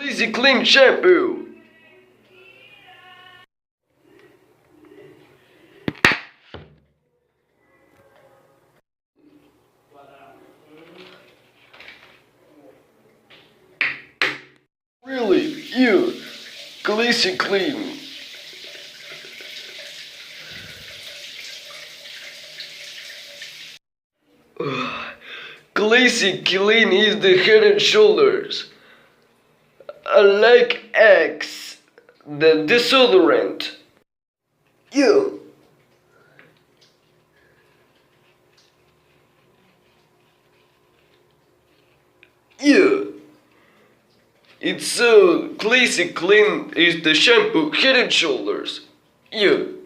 Easy Clean Shampoo. Really, you, Greasy Clean. Greasy Clean is the head and shoulders. I like X, the desodorant. You. You. It's so Greasy Clean is the shampoo head and shoulders. You.